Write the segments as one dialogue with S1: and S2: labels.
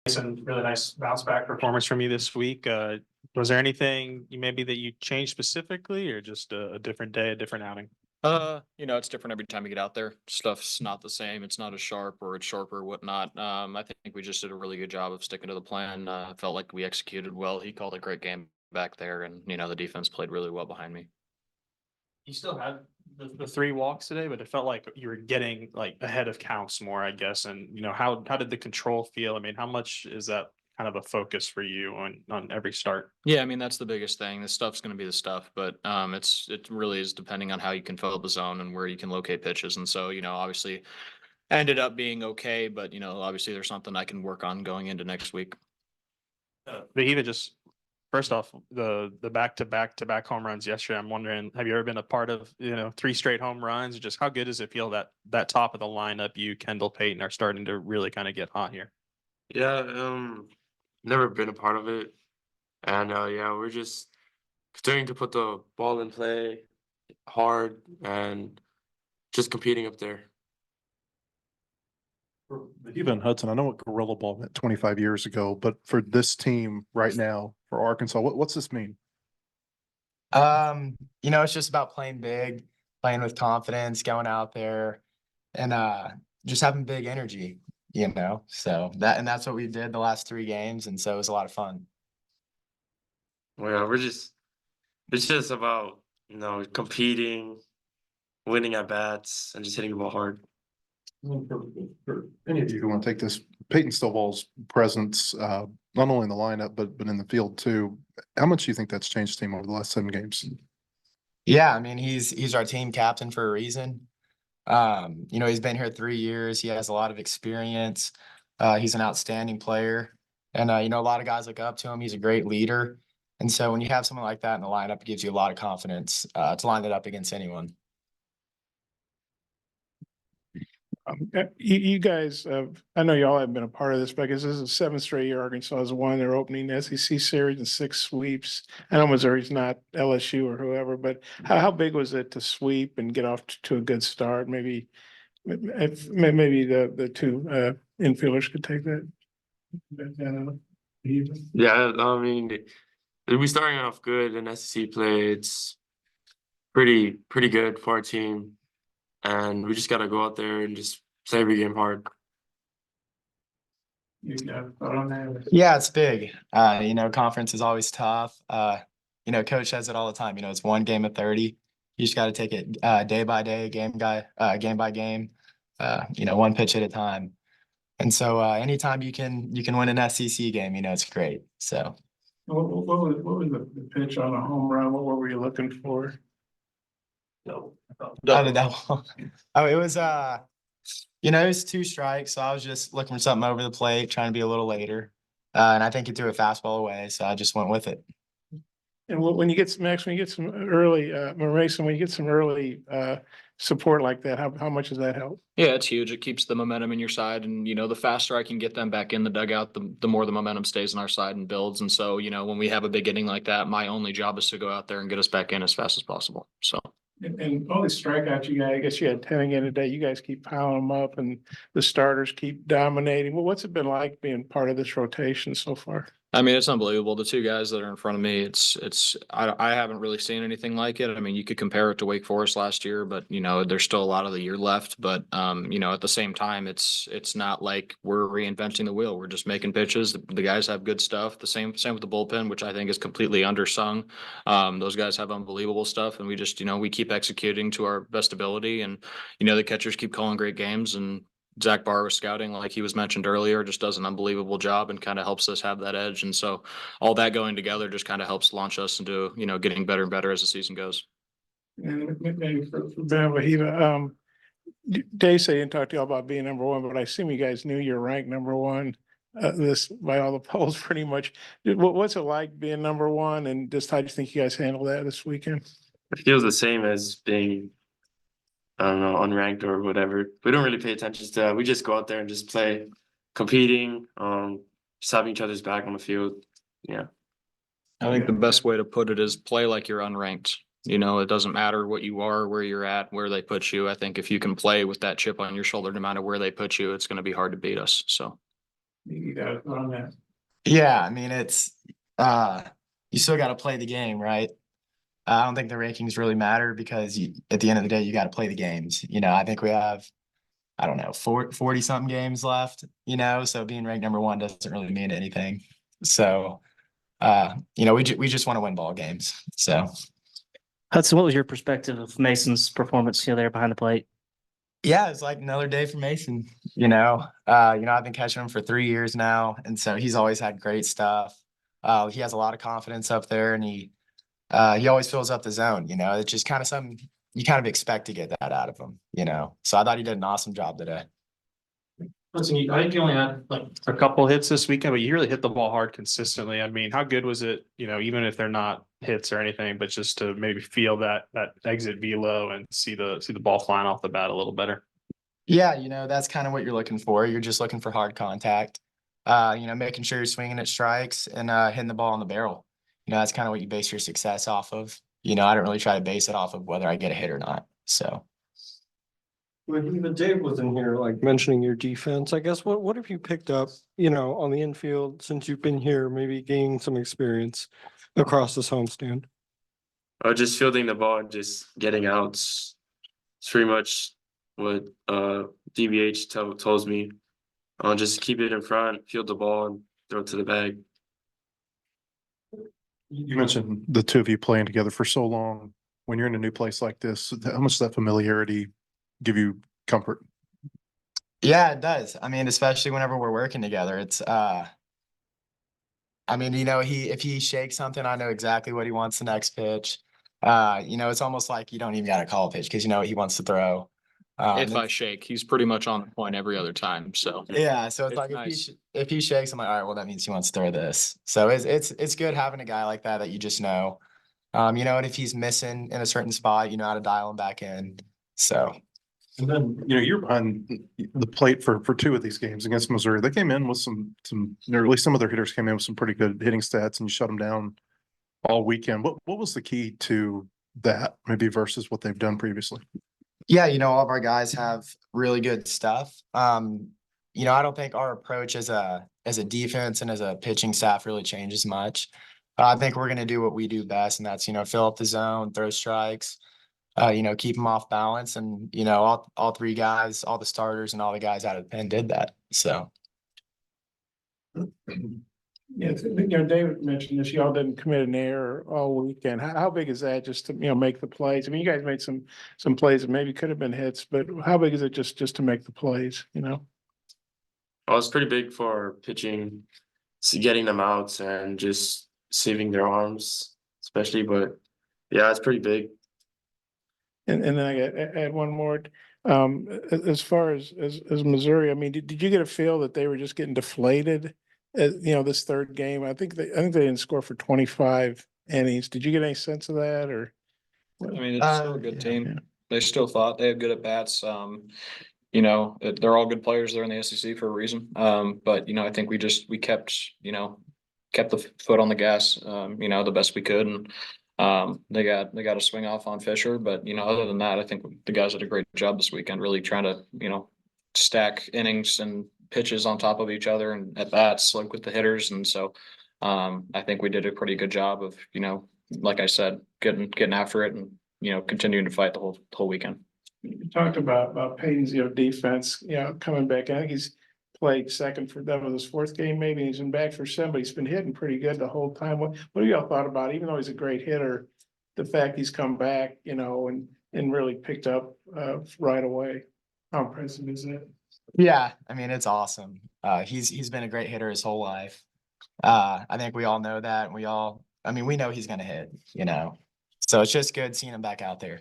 S1: And really nice bounce back performance from you this week. Was there anything maybe that you changed specifically, or just a different day, a different outing?
S2: It's different every time you get out there. Stuff's not the same. It's not as sharp or it's sharper or whatnot. I think we just did a really good job of sticking to the plan. Felt like we executed well. He called a great game back there, and the defense played really well behind me.
S1: You still had the three walks today, but it felt like you were getting like ahead of counts more, I guess. And how did the control feel? I mean, how much is that kind of a focus for you on every start?
S2: Yeah, I mean that's the biggest thing. The stuff's going to be the stuff, but it really is depending on how you can fill the zone and where you can locate pitches. And so obviously ended up being okay, but obviously there's something I can work on going into next week.
S1: But even just first off, the back-to-back home runs yesterday. I'm wondering, have you ever been a part of three straight home runs? Just how good does it feel that that top of the lineup, you, Kendall, Peyton, are starting to really kind of get hot here?
S3: Yeah, never been a part of it. And yeah, we're just continuing to put the ball in play hard and just competing up there.
S4: For Wehiwa and Hudson, I know what gorilla ball meant 25 years ago, but for this team right now, for Arkansas, what's this mean?
S5: It's just about playing big, playing with confidence, going out there and just having big energy. So that's what we did the last 3 games, and so it was a lot of fun.
S3: Well, yeah, it's just about, competing, winning at bats, and just hitting the ball hard.
S4: Well, for any of you who want to take this, Peyton Stovall's presence, not only in the lineup but in the field too. How much do you think that's changed the team over the last 7 games?
S5: Yeah, I mean he's our team captain for a reason. He's been here 3 years. He has a lot of experience. He's an outstanding player, and a lot of guys look up to him. He's a great leader, and so when you have someone like that in the lineup, it gives you a lot of confidence to line it up against anyone.
S6: You guys, I know y'all haven't been a part of this, but I guess this is the 7th straight year Arkansas has won their opening SEC series and 6 sweeps. I know Missouri's not LSU or whoever, but how big was it to sweep and get off to a good start? Maybe the two infielders could take that.
S3: Yeah, I mean, we starting off good in SEC play. It's pretty good for our team, and we just got to go out there and just play every game hard.
S6: You got a thought on that?
S5: Yeah, it's big. Conference is always tough. Coach says it all the time. It's 1 game of 30. You just got to take it day by day, game by game. One pitch at a time. And so anytime you can win an SEC game, it's great. So
S6: What was the pitch on a home run? What were you looking for?
S5: Oh, the double. Oh, it was it was 2 strikes, so I was just looking for something over the plate, trying to be a little later. And I think he threw a fastball away, so I just went with it.
S6: And when you get some early, Mason, when you get some early support like that, how much does that help?
S2: Yeah, it's huge. It keeps the momentum in your side, and the faster I can get them back in the dugout, the more the momentum stays on our side and builds. And so, when we have a big inning like that, my only job is to go out there and get us back in as fast as possible. So.
S6: And all the strikeouts you got, I guess you had 10 again today. You guys keep piling them up, and the starters keep dominating. Well, what's it been like being part of this rotation so far?
S2: I mean, it's unbelievable. The 2 guys that are in front of me, I haven't really seen anything like it. I mean, you could compare it to Wake Forest last year, but there's still a lot of the year left. But at the same time, it's not like we're reinventing the wheel. We're just making pitches. The guys have good stuff. The same with the bullpen, which I think is completely undersung. Those guys have unbelievable stuff, and we just we keep executing to our best ability, and the catchers keep calling great games, and Zach Barr was scouting, like he was mentioned earlier, just does an unbelievable job and kind of helps us have that edge. And so all that going together just kind of helps launch us into, getting better and better as the season goes.
S6: And maybe for Ben Wehiwa, Dave said he didn't talk to you all about being number one, but I assume you guys knew you're ranked number one this by all the polls pretty much. What's it like being number one, and just how do you think you guys handle that this weekend?
S3: It feels the same as being, I don't know, unranked or whatever. We don't really pay attention to that. We just go out there and just play, competing, just having each other's back on the field. Yeah.
S2: I think the best way to put it is play like you're unranked. It doesn't matter what you are, where you're at, where they put you. I think if you can play with that chip on your shoulder, no matter where they put you, it's going to be hard to beat us. So.
S6: You got it on that.
S5: Yeah, I mean, it's, you still got to play the game, right? I don't think the rankings really matter because at the end of the day, you got to play the games. I think we have, I don't know, 40 something games left, so being ranked number one doesn't really mean anything. So, we just want to win ball games. So,
S7: Hudson, what was your perspective of Mason's performance, there behind the plate?
S5: yeah, it's like another day for Mason, I've been catching him for 3 years now. And so he's always had great stuff. He has a lot of confidence up there and he always fills up the zone, it's just kind of something you kind of expect to get that out of him, So I thought he did an awesome job today.
S1: Listen, I think you only had like a couple hits this weekend, but you really hit the ball hard consistently. I mean, how good was it, even if they're not hits or anything, but just to maybe feel that exit velo and see the ball flying off the bat a little better?
S5: Yeah, that's kind of what you're looking for. You're just looking for hard contact, making sure you're swinging at strikes and hitting the ball on the barrel. That's kind of what you base your success off of. I don't really try to base it off of whether I get a hit or not. So.
S8: When even Dave was in here, like mentioning your defense, I guess what have you picked up, on the infield since you've been here, maybe gaining some experience across this homestand?
S3: Just fielding the ball and just getting outs. It's pretty much what DBH tells me. Just keep it in front, field the ball, and throw it to the bag.
S4: You mentioned the two of you playing together for so long. When you're in a new place like this, how much does that familiarity give you comfort?
S5: Yeah, it does. I mean, especially whenever we're working together, it's if he shakes something, I know exactly what he wants the next pitch. It's almost like you don't even gotta call a pitch because you know what he wants to throw.
S2: If I shake, he's pretty much on point every other time. So
S5: Yeah, so it's
S2: It's
S5: like
S2: nice.
S5: if he shakes, I'm like, all right, well, that means he wants to throw this. So it's good having a guy like that you just know. And if he's missing in a certain spot, you know how to dial him back in. So
S4: And then, you're behind the plate for two of these games against Missouri. They came in with some, or at least some of their hitters came in with some pretty good hitting stats and you shut them down all weekend. What was the key to that maybe versus what they've done previously?
S5: yeah, all of our guys have really good stuff. I don't think our approach as a defense and as a pitching staff really changes much. I think we're gonna do what we do best, and that's fill up the zone, throw strikes, keep them off balance, and all three guys, all the starters, and all the guys out of the pen did that. So.
S6: Yeah, David mentioned this, y'all didn't commit an error all weekend. How big is that just to, make the plays? I mean, you guys made some plays that maybe could have been hits, but how big is it just to make the plays,
S3: Well, it's pretty big for pitching, getting them outs and just saving their arms, especially. But yeah, it's pretty big.
S6: And then I add one more. As far as Missouri, I mean, did you get a feel that they were just getting deflated? This third game, I think they didn't score for 25 innings. Did you get any sense of that or?
S2: I mean, it's still a good team.
S6: yeah.
S2: They still thought they had good at bats. They're all good players there in the SEC for a reason. But I think we kept the foot on the gas, the best we could. And they got a swing off on Fisher. But, other than that, I think the guys did a great job this weekend, really trying to, stack innings and pitches on top of each other and at bats, like with the hitters. And so I think we did a pretty good job of, like I said, getting after it and, continuing to fight the whole weekend.
S6: You talked about Payton's, defense, coming back. I think he's played second for that was his fourth game, maybe he's been back for seven, but he's been hitting pretty good the whole time. What have y'all thought about, even though he's a great hitter, the fact he's come back, and really picked up right away? How impressive is that?
S5: Yeah, I mean, it's awesome. He's been a great hitter his whole life. I think we all know that. And we know he's gonna hit, So it's just good seeing him back out there.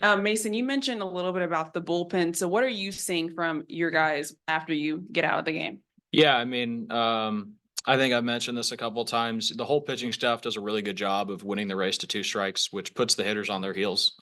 S9: Mason, you mentioned a little bit about the bullpen. So what are you seeing from your guys after you get out of the game?
S2: Yeah, I mean, I think I've mentioned this a couple of times. The whole pitching staff does a really good job of winning the race to 2 strikes, which puts the hitters on their heels.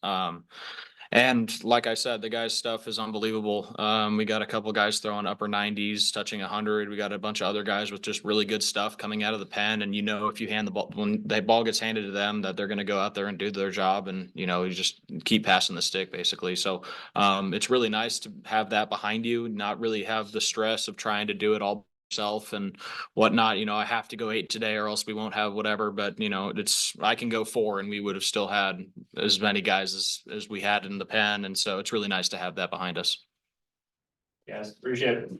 S2: And like I said, the guys' stuff is unbelievable. We got a couple guys throwing upper 90s, touching 100. We got a bunch of other guys with just really good stuff coming out of the pen. And if you hand the ball, when the ball gets handed to them, that they're going to go out there and do their job. And you just keep passing the stick basically. So it's really nice to have that behind you, not really have the stress of trying to do it all yourself and whatnot. I have to go 8 today or else we won't have whatever. But I can go 4 and we would have still had as many guys as we had in the pen. And so it's really nice to have that behind us.
S1: Yes, appreciate it.